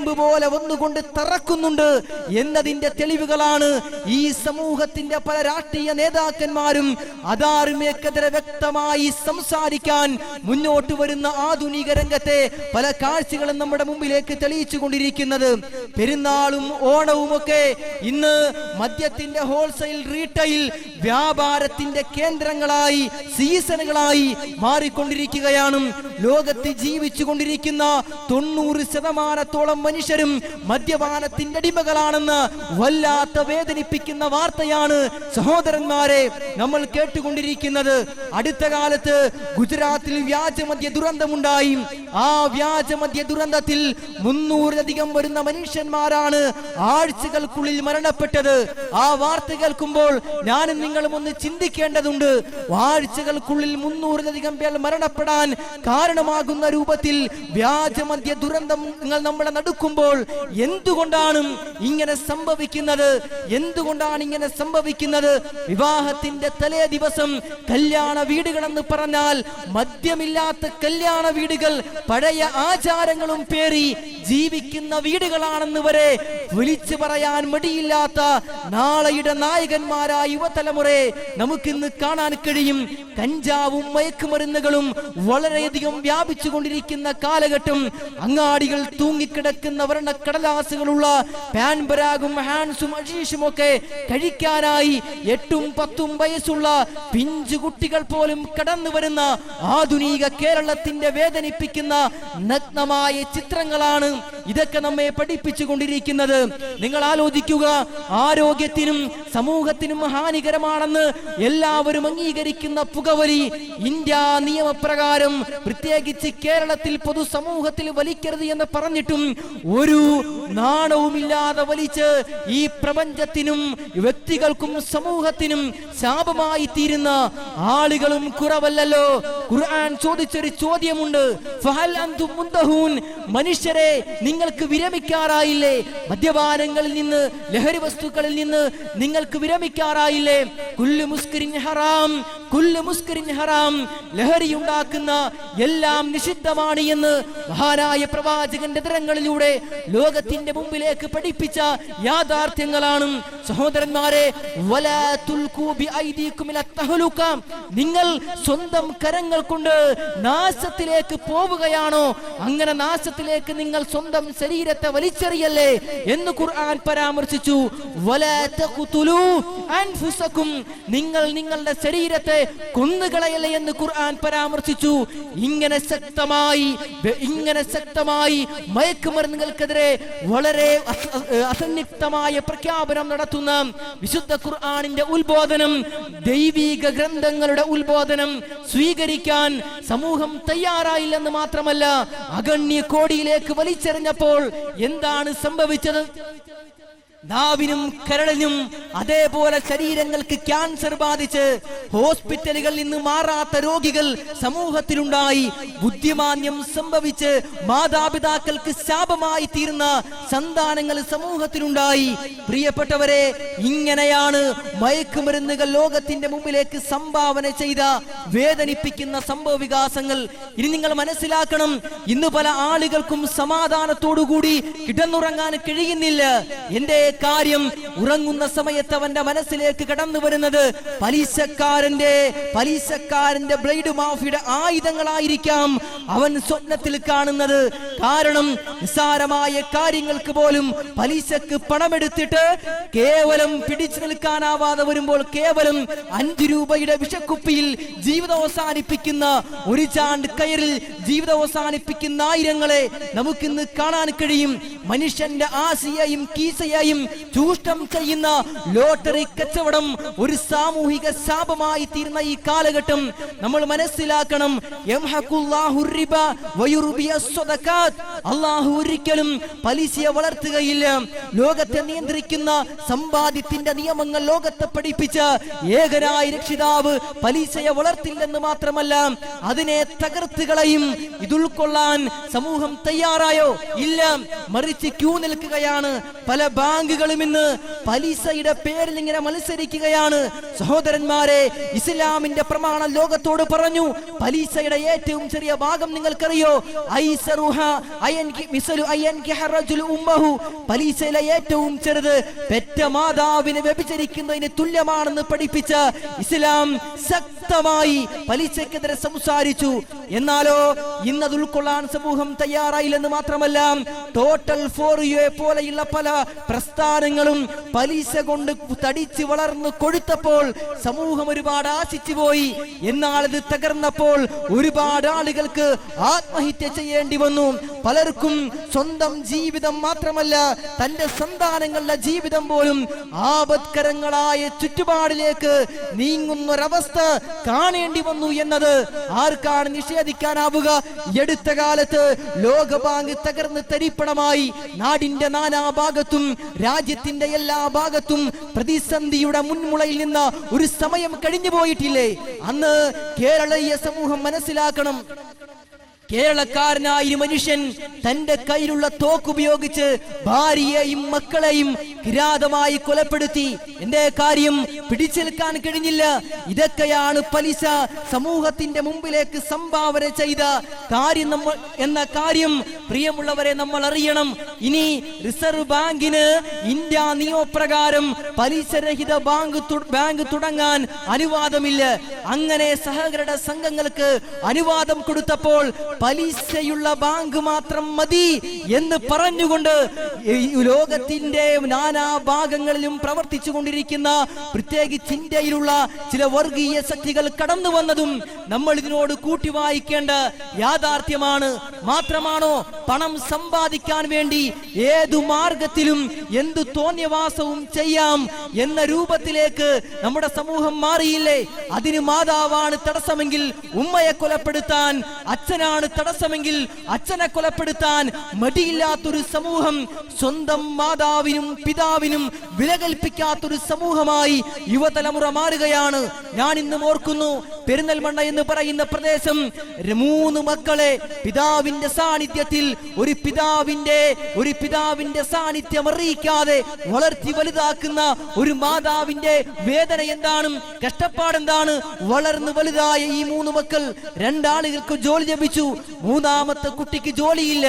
ഇരുമ്പ് പോലെ വന്നുകൊണ്ട് തറക്കുന്നുണ്ട് എന്നതിന്റെ തെളിവുകളാണ് ഈ സമൂഹത്തിന്റെ പല രാഷ്ട്രീയ നേതാക്കന്മാരും അധാർമികതരെ വ്യക്തമായി സംസാരിക്കാൻ മുന്നോട്ട് വരുന്ന ആധുനിക രംഗത്തെ പല കാഴ്ചകളും നമ്മുടെ മുമ്പിലേക്ക് തെളിയിച്ചു കൊണ്ടിരിക്കുന്നത്. പെരുന്നാളും ഓണവും ഒക്കെ ഇന്ന് മദ്യത്തിന്റെ ഹോൾസെയിൽ റീറ്റെയിൽ വ്യാപാരത്തിന്റെ കേന്ദ്രങ്ങളായി സീസണുകളായി മാറിക്കൊണ്ടിരിക്കുകയാണ്. ലോകത്ത് ജീവിച്ചു കൊണ്ടിരിക്കുന്ന 90% മനുഷ്യരും മദ്യപാനത്തിന്റെ അടിമകളാണെന്ന് വല്ലാത്ത വേദനിപ്പിക്കുന്ന വാർത്തയാണ് സഹോദരന്മാരെ നമ്മൾ കേട്ടുകൊണ്ടിരിക്കുന്നത്. അടുത്ത കാലത്ത് ഗുജറാത്തിൽ വ്യാജമദ്യ ദുരന്തമുണ്ടായി. ആ വ്യാജമദ്യ ദുരന്തത്തിൽ 300-ലധികം വരുന്ന മനുഷ്യന്മാരാണ് ആഴ്ചകൾക്കുള്ളിൽ മരണപ്പെട്ടത്. ആ വാർത്ത കേൾക്കുമ്പോൾ ഞാനും നിങ്ങളും ഒന്ന് ചിന്തിക്കേണ്ടതുണ്ട്. ആഴ്ചകൾക്കുള്ളിൽ 300-ലധികം പേർ മരണപ്പെടാൻ കാരണമാകുന്ന രൂപത്തിൽ വ്യാജമദ്യ ദുരന്തങ്ങൾ നമ്മളെ നടുക്കുമ്പോൾ എന്തുകൊണ്ടാണ് ഇങ്ങനെ സംഭവിക്കുന്നത്? എന്തുകൊണ്ടാണ് ഇങ്ങനെ സംഭവിക്കുന്നത്? വിവാഹത്തിന്റെ തലേ ദിവസം കല്യാണ വീടുകളെന്ന് പറഞ്ഞാൽ മദ്യമില്ലാത്ത കല്യാണ വീടുകൾ പഴയ ആചാരങ്ങളും പേറി ജീവിക്കുന്ന വീടുകളാണെന്ന് വരെ വിളിച്ചു പറയാൻ മടിയില്ലാത്ത നാളെയുടെ നായകന്മാരായ യുവതലമുറയെ നമുക്കിന്ന് കാണാൻ കഴിയും. കഞ്ചാവും മയക്കുമരുന്നുകളും വളരെയധികം വ്യാപിച്ചു കൊണ്ടിരിക്കുന്ന കാലഘട്ടം. അങ്ങാടികൾ തൂങ്ങിക്കിടക്കുന്ന വർണ്ണക്കടലാസുകളുള്ള പാൻപരാഗും ഹാൻസും അജീഷും ഒക്കെ കഴിക്കാനായി 8-10 വയസ്സുള്ള പിഞ്ചു കുട്ടികൾ പോലും കടന്നു വരുന്ന ആധുനിക കേരളത്തിന്റെ വേദനിപ്പിക്കുന്ന നഗ്നമായ ചിത്രങ്ങളാണ് ഇതൊക്കെ നമ്മെ പഠിപ്പിച്ചു കൊണ്ടിരിക്കുന്നത്. നിങ്ങൾ ആലോചിക്കുക, ആരോഗ്യത്തിനും സമൂഹത്തിനും ഹാനികരമാണെന്ന് എല്ലാവരും അംഗീകരിക്കുന്ന പുകവലി ഇന്ത്യ നിയമപ്രകാരം പ്രത്യേകിച്ച് കേരളത്തിൽ പൊതുസമൂഹത്തിൽ വലിക്കരുത് എന്ന് പറഞ്ഞിട്ടും ഒരു നാണവുമില്ലാതെ വലിച്ച് ഈ പ്രപഞ്ചത്തിനും വ്യക്തികൾക്കും സമൂഹത്തിനും ശാപമായി തീരുന്ന ആളുകളും കുറവല്ലല്ലോ. ഖുർആൻ ചോദിച്ചൊരു ചോദ്യമുണ്ട്, ഫഹൽ അൻതും മുന്തഹൂൻ, മനുഷ്യരെ നിങ്ങൾക്ക് വിരമിക്കാറായില്ലേ? മദ്യപാനങ്ങളിൽ നിന്ന്, ലഹരി വസ്തുക്കളിൽ നിന്ന് നിങ്ങൾക്ക് വിരമിക്കാറായില്ലേ? കുല്ലു മുസ്കിരിൻ ഹറാം, കുല്ലു മുസ്കിരിൻ ഹറാം, ലഹരി ഉണ്ടാക്കുന്ന എല്ലാം നിഷിദ്ധമാണ് എന്ന് മഹാനായ പ്രവാചകന്റെ തരങ്ങളിലൂടെ ലോകത്തിന്റെ മുമ്പിലേക്ക് പഠിപ്പിച്ച യാഥാർത്ഥ്യങ്ങളാണ് സഹോദരന്മാരെ. വലാ തുൽഖൂ ബിഐദീകും ഇലാ തഹ്ലുക, നിങ്ങൾ സ്വന്തം കരങ്ങൾ കൊണ്ട് നാശത്തിലേക്ക് പോവുകയാണോ? അങ്ങനെ നാശത്തിലേക്ക് നിങ്ങൾ സ്വന്തം ശരീരത്തെ വലിച്ചെറിയല്ലേ എന്ന് ഖുർആൻ പരാമർശിച്ചു. വലാ തഖ്തുലൂ അൻഫുസകും, നിങ്ങൾ നിങ്ങളുടെ ശരീരത്തെ കൊന്നുകളയല്ലേ എന്ന് ഖുർആൻ പരാമർശിച്ചു. ഇങ്ങനെ ശക്തമായി മയക്കുമരുന്നുകൾക്കെതിരെ വളരെ അസന്നിഗ്ധമായ പ്രഖ്യാപനം നടത്തുന്ന വിശുദ്ധ ഖുർആനിന്റെ ഉത്ബോധനം, ദൈവിക ഗ്രന്ഥങ്ങളുടെ ഉത്ബോധനം സ്വീകരിക്കാൻ സമൂഹം തയ്യാറായില്ലെന്ന് മാത്രമല്ല, അഗണ്യ കോടിയിലേക്ക് വലിച്ചെറിഞ്ഞപ്പോൾ എന്താണ് സംഭവിച്ചത്? നാവിനും കരളിനും അതേപോലെ ശരീരങ്ങൾക്ക് ക്യാൻസർ ബാധിച്ച് ഹോസ്പിറ്റലുകളിൽ നിന്ന് മാറാത്ത രോഗികൾ സമൂഹത്തിലുണ്ടായി. ബുദ്ധിമാന്യം സംഭവിച്ച് മാതാപിതാക്കൾക്ക് ശാപമായി തീർന്ന സന്താനങ്ങൾ സമൂഹത്തിലുണ്ടായി. പ്രിയപ്പെട്ടവരെ, ഇങ്ങനെയാണ് മയക്കുമരുന്നുകൾ ലോകത്തിന്റെ മുമ്പിലേക്ക് സംഭാവന ചെയ്ത വേദനിപ്പിക്കുന്ന സംഭവ വികാസങ്ങൾ. ഇനി നിങ്ങൾ മനസ്സിലാക്കണം, ഇന്ന് പല ആളുകൾക്കും സമാധാനത്തോടുകൂടി കിടന്നുറങ്ങാൻ കഴിയുന്നില്ല. എന്റെ കാര്യം, ഉറങ്ങുന്ന സമയത്ത് അവന്റെ മനസ്സിലേക്ക് കടന്നു വരുന്നത് പലിശക്കാരന്റെ ബ്ലേഡ് മാഫിയുടെ ആയുധങ്ങളായിരിക്കാം അവൻ സ്വപ്നത്തിൽ കാണുന്നത്. കാരണം നിസ്സാരമായ കാര്യങ്ങൾക്ക് പോലും പലിശക്ക് പണമെടുത്തിട്ട് കേവലം പിടിച്ചു നിൽക്കാനാവാതെ വരുമ്പോൾ കേവലം 5 രൂപയുടെ വിഷക്കുപ്പിയിൽ ജീവിതം അവസാനിപ്പിക്കുന്ന, ഒരു ചാണ്ട് കയറിൽ ജീവിതം അവസാനിപ്പിക്കുന്ന ആയിരങ്ങളെ നമുക്കിന്ന് കാണാൻ കഴിയും. മനുഷ്യന്റെ ആശയെയും കീസയെയും ചൂഷണം ചെയ്യുന്ന ലോട്ടറി കച്ചവടം ഒരു സാമൂഹിക ശാപമായി തീർന്ന ഈ കാലഘട്ടം നമ്മൾ മനസ്സിലാക്കണം. അല്ലാഹു ഒരിക്കലും പലിശയെ വളർത്തുകയില്ല. ലോകത്തെ നിയന്ത്രിക്കുന്ന സമ്പാദ്യത്തിന്റെ നിയമങ്ങൾ ലോകത്തെ പഠിപ്പിച്ച ഏകനായ രക്ഷിതാവ് പലിശയെ വളർത്തില്ലെന്ന് മാത്രമല്ല, അതിനെ തകർത്തുകളയും. ഇതുൾക്കൊള്ളാൻ സമൂഹം തയ്യാറായോ? ഇല്ല, മറിച്ച് ക്യൂ നിൽക്കുകയാണ്. പല ബാങ്കുകളും ഇന്ന് പലിശയുടെ പേരിൽ ഇങ്ങനെ മത്സരിക്കുകയാണ്. സഹോദരന്മാരെ, ഇസ്ലാമിന്റെ പ്രമാണം ലോകത്തോട് പറഞ്ഞു, പലിശയുടെ ഏറ്റവും ചെറിയ ഭാഗം നിങ്ങൾക്കറിയോ? പലിശയിലെ ഏറ്റവും ചെറുത് പെറ്റ മാതാവിനെ വ്യഭിചരിക്കുന്നതിന് തുല്യമാണെന്ന് പഠിപ്പിച്ച ഇസ്ലാം ശക്തമായി പലിശക്കെതിരെ സംസാരിച്ചു. എന്നാലോ ഇന്നത് ഉൾക്കൊള്ളാൻ സമൂഹം തയ്യാറായില്ലെന്ന് മാത്രമല്ല, ടോട്ടൽ ഫോർ യു പോലെയുള്ള പല പ്രസ്ഥാനങ്ങളും പലിശ കൊണ്ട് തടിച്ച് വളർന്നു കൊഴുത്തപ്പോൾ സമൂഹം ഒരുപാട് ആശിച്ചു പോയി. എന്നാൽ ഇത് തകർന്നപ്പോൾ ഒരുപാട് ആളുകൾക്ക് ആത്മഹത്യ ചെയ്യേണ്ടി വന്നു. പലർക്കും സ്വന്തം ജീവിതം മാത്രമല്ല, തന്റെ സന്താനങ്ങളുടെ ജീവിതം പോലും ആപത്കരങ്ങളായ ചുറ്റുപാടിലേക്ക് നീങ്ങുന്നൊരവസ്ഥ കാണേണ്ടി വന്നു എന്നത് ആർക്കാണ് നിഷേധിക്കാനാവുക? എടുത്ത കാലത്ത് ലോകബാങ്ക് തകർന്ന് തരിപ്പണമായി. നാടിന്റെ നാനാഭാഗത്തും രാജ്യത്തിന്റെ എല്ലാ ഭാഗത്തും പ്രതിസന്ധിയുടെ മുൻമുളയിൽ നിന്ന് ഒരു സമയം കഴിഞ്ഞു പോയിട്ടില്ലേ? അന്ന് കേരളീയ സമൂഹം മനസ്സിലാക്കണം, കേരളക്കാരനായ മനുഷ്യൻ തന്റെ കയ്യിലുള്ള തോക്കുപയോഗിച്ച് ഭാര്യയെയും മക്കളെയും കിരാതമായി കൊലപ്പെടുത്തി. എന്റെ കാര്യം പിടിച്ചെടുക്കാൻ കഴിഞ്ഞില്ല. ഇതൊക്കെയാണ് പലിശ സമൂഹത്തിന്റെ മുമ്പിലേക്ക് സംഭാവന ചെയ്ത കാര്യം എന്ന കാര്യം പ്രിയമുള്ളവരെ നമ്മൾ അറിയണം. ഇനി റിസർവ് ബാങ്കിന് ഇന്ത്യ നിയമപ്രകാരം പലിശരഹിത ബാങ്ക് തുടങ്ങാൻ അനുവാദമില്ല. അങ്ങനെ സഹകരണ സംഘങ്ങൾക്ക് അനുവാദം കൊടുത്തപ്പോൾ പലിശയുള്ള ബാങ്ക് മാത്രം മതി എന്ന് പറഞ്ഞുകൊണ്ട് ലോകത്തിന്റെ നാനാ ഭാഗങ്ങളിലും പ്രവർത്തിച്ചു കൊണ്ടിരിക്കുന്ന, പ്രത്യേകിച്ച് ഇന്ത്യയിലുള്ള ചില വർഗീയ ശക്തികൾ കടന്നു വന്നതും നമ്മൾ ഇതിനോട് കൂട്ടി വായിക്കേണ്ട യാഥാർത്ഥ്യമാണ്. മാത്രമാണോ പണം സമ്പാദിക്കാൻ വേണ്ടി ഏതു മാർഗത്തിലും എന്തു തോന്നിയവാസവും ചെയ്യാം എന്ന രൂപത്തിലേക്ക് നമ്മുടെ സമൂഹം മാറിയില്ലേ? അതിന് മാതാവാണ് തടസ്സമെങ്കിൽ ഉമ്മയെ കൊലപ്പെടുത്താൻ, അച്ഛനാണ് തടസ്സമെങ്കിൽ അച്ഛനെ കൊലപ്പെടുത്താൻ മടിയില്ലാത്തൊരു സമൂഹം, സ്വന്തം മാതാവിനും പിതാവിനും വില കൽപ്പിക്കാത്തൊരു സമൂഹമായി യുവതലമുറ മാറുകയാണ്. ഞാൻ ഇന്നും ഓർക്കുന്നു, പെരിന്തൽമണ്ണ എന്ന് പറയുന്ന പ്രദേശം 3 മക്കളെ പിതാവിന്റെ സാന്നിധ്യത്തിൽ ഒരു പിതാവിന്റെ സാന്നിധ്യം അറിയിക്കാതെ വളർത്തി വലുതാക്കുന്ന ഒരു മാതാവിന്റെ വേദന എന്താണ്, കഷ്ടപ്പാടെന്താണ്? വളർന്നു വലുതായ ഈ 3 മക്കൾ, 2 ആളുകൾക്ക് ജോലി ലഭിച്ചു, 3ാമത്തെ കുട്ടിക്ക് ജോലിയില്ല.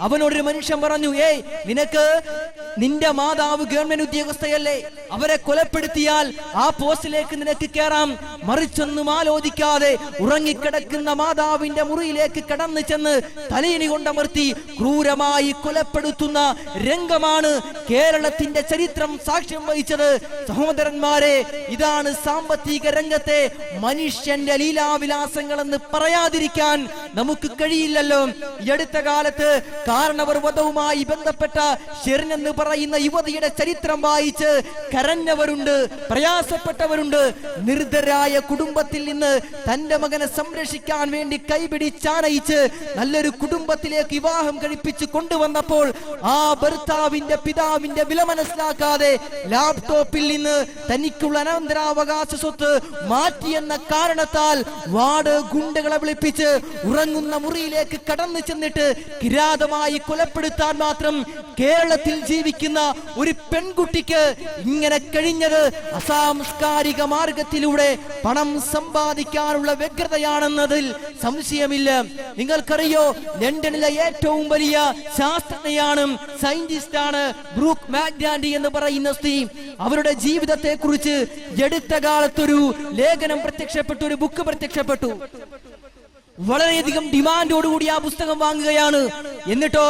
അവനോടൊരു മനുഷ്യൻ പറഞ്ഞു, നിന്റെ മാതാവ് ഗവൺമെന്റ് ഉദ്യോഗസ്ഥയല്ലേ, അവരെ കൊലപ്പെടുത്തിയാൽ ആ പോസ്റ്റിലേക്ക് നിനക്ക് കയറാം. മറിച്ചൊന്നും ആലോചിക്കാതെ ഉറങ്ങിക്കിടക്കുന്ന മാതാവിന്റെ മുറിയിലേക്ക് കടന്നു ചെന്ന് തലയിണി കൊണ്ടമർത്തി ക്രൂരമായി കൊലപ്പെടുത്തുന്ന രംഗമാണ് കേരളത്തിന്റെ ചരിത്രം സാക്ഷ്യം വഹിച്ചത്. സഹോദരന്മാരെ, ഇതാണ് സാമ്പത്തിക രംഗത്തെ മനുഷ്യന്റെ ലീലാവിലാസങ്ങളെന്ന് പറയാതിരിക്കാൻ നമുക്ക് കഴിയില്ലല്ലോ. ഈ അടുത്ത കാലത്ത് കാരണവർ വധവുമായി ബന്ധപ്പെട്ട ഷെറിൻ എന്ന് പറയുന്ന യുവതിയുടെ ചരിത്രം വായിച്ച് കരഞ്ഞവരുണ്ട്, പ്രയാസപ്പെട്ടവരുണ്ട്. നിർദ്ധരായ കുടുംബത്തിൽ നിന്ന് തന്റെ മകനെ സംരക്ഷിക്കാൻ വേണ്ടി കൈപിടിച്ചാനയിച്ച് നല്ലൊരു കുടുംബത്തിലേക്ക് വിവാഹം കഴിപ്പിച്ച് കൊണ്ടുവന്നപ്പോൾ ആ ഭർത്താവിന്റെ പിതാവിന്റെ വില മനസ്സിലാക്കാതെ ലാപ്ടോപ്പിൽ നിന്ന് തനിക്കുള്ള അനന്തരാവകാശ സ്വത്ത് മാറ്റിയെന്ന കാരണത്താൽ വാർഡ് ഗുണ്ടകളെ വിളിപ്പിച്ച് ഉറങ്ങുന്ന മുറിയിലേക്ക് കടന്നു ചെന്നിട്ട് കിരാതമായി കൊലപ്പെടുത്താൻ മാത്രം കേരളത്തിൽ ജീവിക്കുന്ന ഒരു പെൺകുട്ടിക്ക് ഇങ്ങനെ കഴിഞ്ഞത് അസാംസ്കാരിക മാർഗത്തിലൂടെ പണം സമ്പാദിക്കാനുള്ള വ്യഗ്രതയാണെന്നതിൽ സംശയമില്ല. നിങ്ങൾക്കറിയോ, ലണ്ടനിലെ ഏറ്റവും വലിയ ശാസ്ത്രജ്ഞയാണ്, സയന്റിസ്റ്റാണ് ബ്രൂക്ക് മാക്ഡാൻഡി എന്ന് പറയുന്ന സ്ത്രീ. അവരുടെ ജീവിതത്തെ കുറിച്ച് എടുത്ത കാലത്തൊരു ലേഖനം പ്രത്യക്ഷപ്പെട്ടു, ഒരു ബുക്ക് പ്രത്യക്ഷപ്പെട്ടു. വളരെയധികം ഡിമാൻഡോടുകൂടി ആ പുസ്തകം വാങ്ങുകയാണ്. എന്നിട്ടോ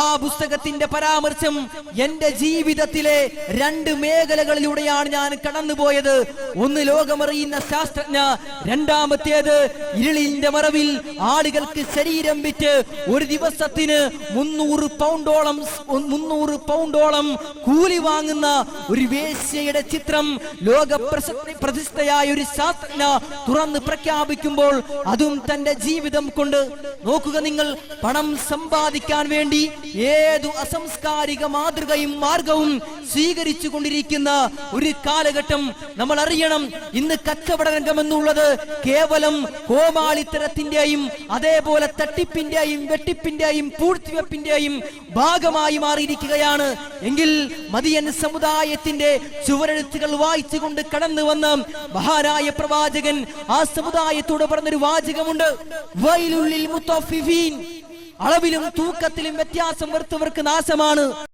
ആ പുസ്തകത്തിന്റെ പരാമർശം, എന്റെ ജീവിതത്തിലെ 2 മേഖലകളിലൂടെയാണ് ഞാൻ കടന്നുപോയത്. ഒന്ന് ലോകമറിയുന്ന ശാസ്ത്രജ്ഞ, രണ്ടാമത്തേത് ഇരുളിന്റെ മറവിൽ ആളുകൾക്ക് ശരീരം വിറ്റ് ഒരു ദിവസത്തിന് 300 പൗണ്ടോളം കൂലി വാങ്ങുന്ന ഒരു വേശ്യയുടെ ചിത്രം ലോക പ്രതിഷ്ഠയായ ഒരു ശാസ്ത്രജ്ഞ തുറന്ന് പ്രഖ്യാപിക്കുമ്പോൾ അതും തന്റെ ജീവിതം കൊണ്ട്. നോക്കുക നിങ്ങൾ, പണം സമ്പാദിക്കാൻ വേണ്ടി ഏതു അസംസ്കാരിക മാതൃകയും മാർഗവും സ്വീകരിച്ചു കൊണ്ടിരിക്കുന്ന ഒരു കാലഘട്ടം നമ്മൾ അറിയണം. ഇന്ന് കച്ചവട രംഗം എന്നുള്ളത് കേവലം കോമാളിത്തരത്തിന്റെയും അതേപോലെ തട്ടിപ്പിന്റെയും വെട്ടിപ്പിന്റെയും പൂഴ്ത്തിവെപ്പിന്റെയും ഭാഗമായി മാറിയിരിക്കുകയാണ്. എങ്കിൽ മദിയൻ സമുദായത്തിന്റെ ചുവരെഴുത്തുകൾ വായിച്ചുകൊണ്ട് കടന്നു വന്ന മഹാനായ പ്രവാചകൻ ആ സമുദായത്തോട് പറഞ്ഞൊരു വാചകമുണ്ട്, വൈലുൽ ലിൽ മുത്തഫിഫീൻ, അളവിലും തൂക്കത്തിലും വ്യത്യാസം വരുത്തവർക്ക് നാശമാണ്.